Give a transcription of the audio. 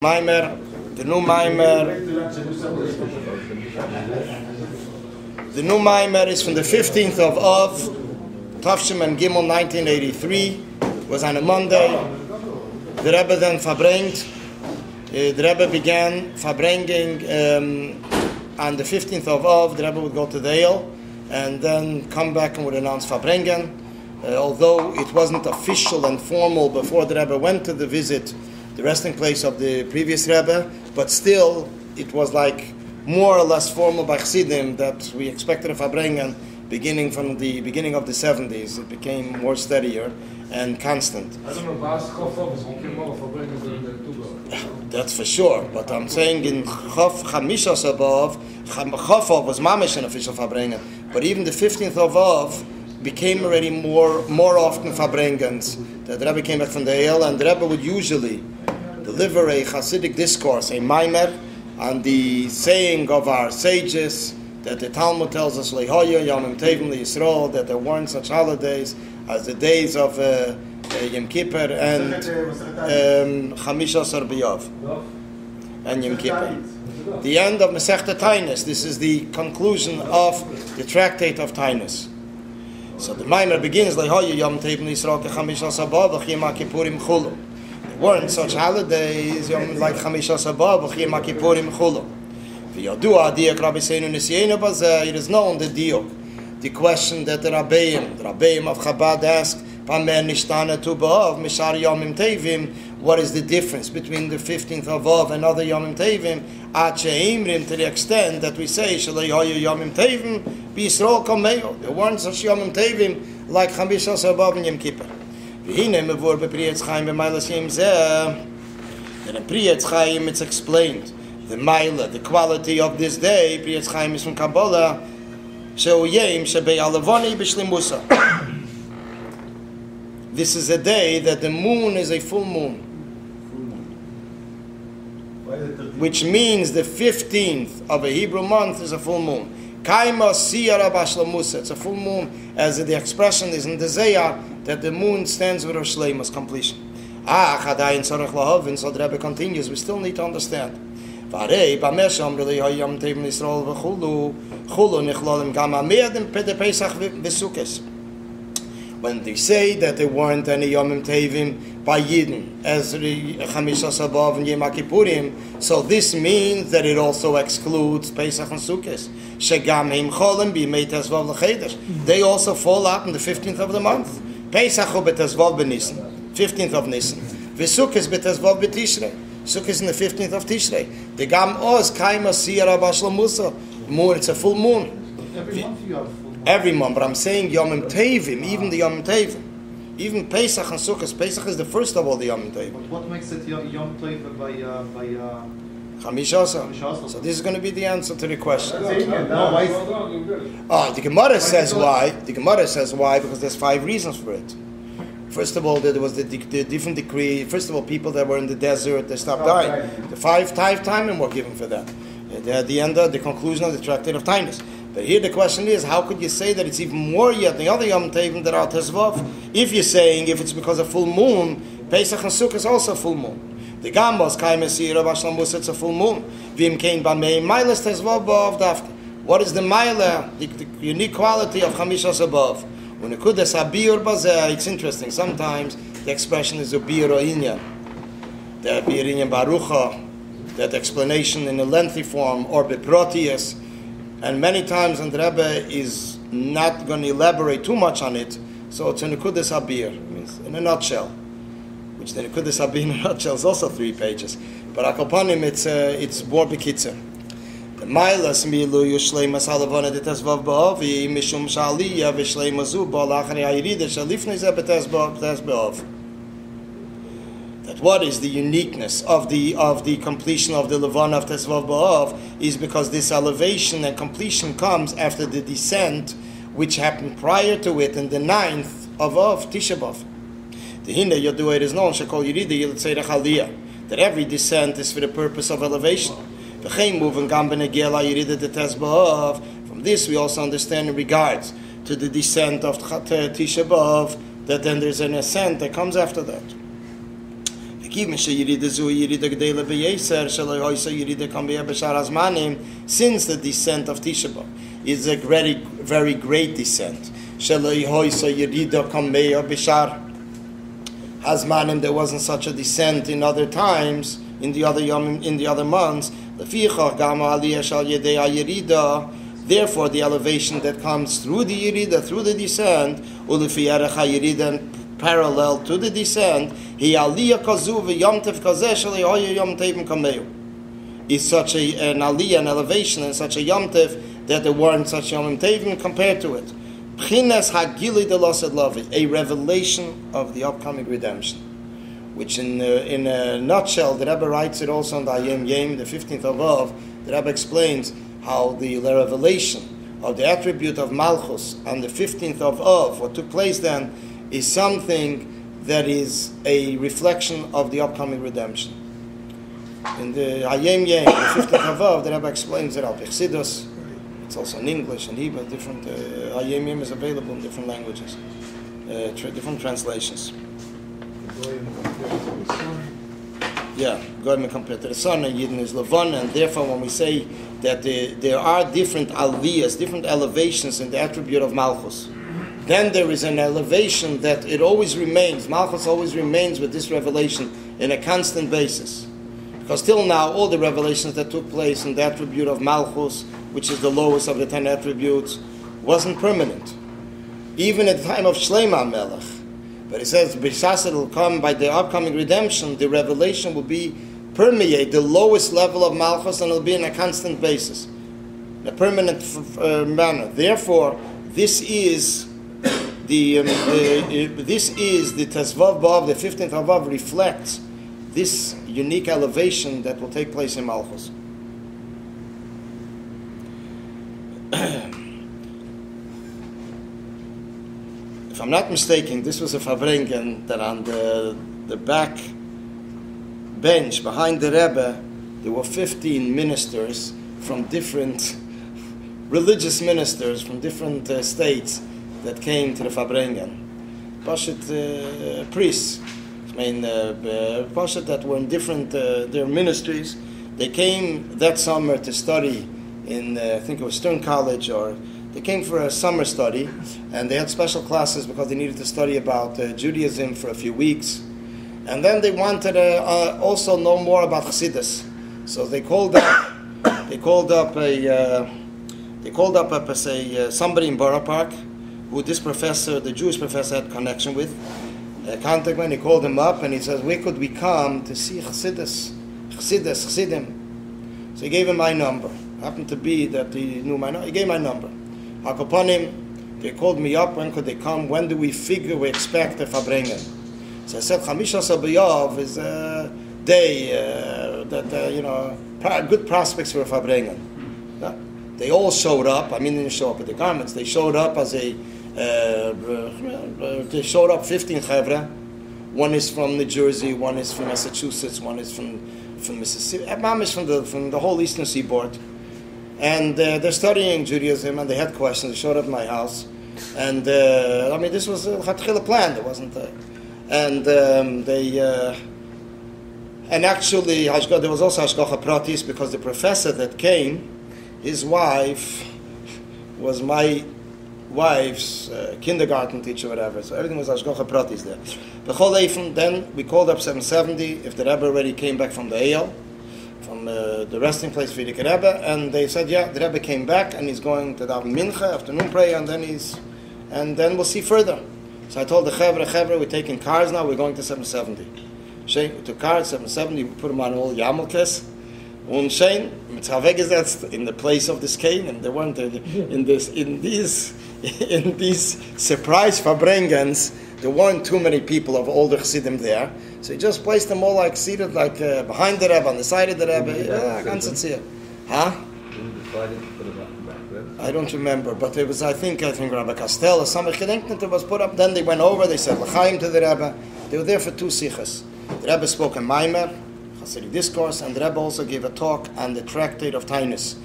Mamar, the new Mamar. The new Mamar is from the 15th of Av, Tavshim and Gimel 1983. Was on a Monday. The Rebbe then verbringt. The Rebbe began verbringing on the 15th of Av. The Rebbe would go to the Ale and then come back and would announce verbringen. Although it wasn't official and formal before the Rebbe went to the visit, the resting place of the previous Rebbe, but still it was like more or less formal by Chassidim that we expected a Fabrengen beginning from the beginning of the 70s. It became more steadier and constant. I don't know, that's for sure, but I'm saying in Chof Chamishas above, Chof Av was mamish an official Fabrengen, but even the 15th of Av became already more often Fabrengens. The Rebbe came back from the Ale, and the Rebbe would usually deliver a Hasidic discourse, a Mamar, on the saying of our sages that the Talmud tells us, Lehoya Yomim Tevim Yisrael, that there weren't such holidays as the days of Yom Kippur and Chamisha Asar B'Av and Yom Kippur. The end of Masechta Tainus. This is the conclusion of the tractate of Tainus. So the Mamar begins, Lehoya Yom Tevim Yisrael Chamisha Asar B'Av V'Chim HaKippurim Chulu. Weren't such holidays like Chamisha Sabah, B'chim HaKippurim Chulu. V'yodua diak Rabbi Seligson bazeh. It is known the diuk, the question that the Rabbeim of Chabad asked, Pamer nishtana tu b'av mishar yomim tevim. What is the difference between the 15th of Av and other yomim tevim? Ad she'imrim, to the extent that we say shalei hoyu yomim tevim b'Yisrael kameyo. There weren't such yomim tevim like Chamisha Sabah and Yom Kippur. Then in Priyetz Chaim it's explained the Maila, the quality of this day. Priyetz Chaim is from Kabbalah. This is a day that the moon is a full moon, which means the 15th of a Hebrew month is a full moon. It's a full moon, as the expression is in the Zayar, that the moon stands with her shleimus completion. So the Rebbe continues, we still need to understand. When they say that there weren't any Yomim Tevim by Yidden, as Chamisha Sabav and Yom Kippurim, so this means that it also excludes Pesach and Sukkot. They also fall out on the 15th of the month. Pesach betezvav b'Nisan, 15th of Nisan. V'Sukkot betezvav b'Tishrei. Sukkot is in the 15th of Tishrei. The Gam Oz Kaima Siyara Bashla moon. It's a full moon. Every month you have full moon. Every month, but I'm saying Yomim Tevim, even the Yomim Tevim, even Pesach and Sukkot. Pesach is the first of all the Yomim Tevim. But what makes it Yom Tov by Chamisha? So this is going to be the answer to the question. The Gemara says why. The Gemara says why because there's 5 reasons for it. First of all, there was the different decree. First of all, people that were in the desert, they stopped dying. The 5 timing were given for that. At the end of the conclusion of the Tractate of Tainus. But here the question is, how could you say that it's even more yet the other Yom Tevim that are Tezvav? If you're saying if it's because of full moon, Pesach and Sukkot is also full moon. The Gambos Kaimesira Bashlamus, it's a full moon. Vim Kain Bamei Milas Tezvav Ba'av Dafka. What is the Maila, the unique quality of Chamishas above? When it could Abir Bazeh, it's interesting. Sometimes the expression is Ubir Inyan. The Ubir Inyan Barucha, that explanation in a lengthy form, or Beprotius. And many times, and the Rebbe is not going to elaborate too much on it, so it's a Nekudas Abir, means in a nutshell. Which the Nekudas Abir in a nutshell is also 3 pages. But Akopanim, it's more Bekitzer. The Mailas Milu Yushleimas Halavana de Tezvav Ba'avi, Mishum Shaliya Vishleimazu Ba'alachari Ayirida Shalifneza Betezvav. That what is the uniqueness of the completion of the Levana of Tezvav Ba'av is because this elevation and completion comes after the descent which happened prior to it in the 9th of Av, Tisha B'Av. The Hinda Yodua, it is known, Shekol Yirida Yilatzei Rechaliyah, that every descent is for the purpose of elevation. From this we also understand in regards to the descent of Tisha B'Av, that then there's an ascent that comes after that. Given sheyirida zu yirida gedela beyeser shaloi hoisa yirida kam be'er b'shar hazmanim, since the descent of Tisha B'Av is a very, very great descent. Shaloi hoisa yirida kam be'er b'shar hazmanim, there wasn't such a descent in other times, in the other yom, in the other months. Lefichach gam aliyah shal yedei hayirida. Therefore, the elevation that comes through the yirida, through the descent, ulefi erech hayirida, parallel to the descent, he aliyah kazu v'yomtev kazeh shalei hoya yomtevim kameu, is such an aliyah, an elevation, and such a yomtev that there weren't such yomtevim compared to it. P'chines hagili de losed lavi, a revelation of the upcoming redemption, which in a nutshell, the Rebbe writes it also on the Ayem Yem, the 15th of Av. The Rebbe explains how the revelation of the attribute of Malchus on the 15th of Av, what took place then, is something that is a reflection of the upcoming redemption. In the Hayem Yem, the 15th of Av, the Rebbe explains it out. Chassidus, it's also in English and Hebrew, different, Hayem Yem is available in different languages, different translations. Yeah, Goyim compared to the sun, and Yidden is Levon, and therefore when we say that there are different aliyahs, different elevations in the attribute of Malchus, then there is an elevation that it always remains, Malchus always remains with this revelation in a constant basis. Because till now, all the revelations that took place in the attribute of Malchus, which is the lowest of the 10 attributes, wasn't permanent. Even at the time of Shlomo Melech. But it says, B'shas will come by the upcoming redemption, the revelation will be permeate the lowest level of Malchus, and it will be in a constant basis, in a permanent manner. Therefore, this is the Tezvav B'Av, the 15th of Av, reflects this unique elevation that will take place in Malchus. If I'm not mistaken, this was a Fabrengen that on the back bench behind the Rebbe, there were 15 ministers from different religious ministers from different states that came to the Fabrengen. Pashut priests, Pashut that were in different their ministries. They came that summer to study in I think it was Stern College, or they came for a summer study, and they had special classes because they needed to study about Judaism for a few weeks, and then they wanted to also know more about Chassidus. So they called up somebody in Borough Park who this professor, the Jewish professor, had connection with. Contact when he called him up and he says, "Where could we come to see Chassidim?" So he gave him my number. Happened to be that he knew my number. He gave my number. Hakoponim, they called me up. When could they come? When do we expect a Fabrengen? So I said, Chamisha B'Av is a day that good prospects for a Fabrengen. They all showed up. I mean, they didn't show up with the garments. They showed up as they showed up 15 chevra. One is from New Jersey, one is from Massachusetts, one is from Mississippi. Mom is from the whole Eastern Seaboard. And they're studying Judaism, and they had questions. They showed up at my house. And this was a Chatchila plan. It wasn't and actually, there was also Hashgacha Pratis, because the professor that came, his wife was my wife's kindergarten teacher, whatever. So everything was Hashgacha Pratis there. Then we called up 770 if the Rebbe already came back from the Eyal, from the resting place for the Rebbe, and they said, yeah, the Rebbe came back and he's going to daven Mincha, afternoon prayer, and then we'll see further. So I told the Chevra, we're taking cars now, we're going to 770. We took cars, 770, we put them on all Yamelkes. Und Shane, in the place of this cane, and they weren't in these surprise Fabrengens. There weren't too many people of older Chassidim there, so he just placed them all like seated, like behind the Rebbe, on the side of the Rebbe. I don't remember, but it was I think Rabbi Castell or somebody that was put up. Then they went over. They said l'chaim to the Rebbe. They were there for 2 sichas. The Rebbe spoke a Mamar, Hasidic discourse, and the Rebbe also gave a talk on the tractate of Tainus.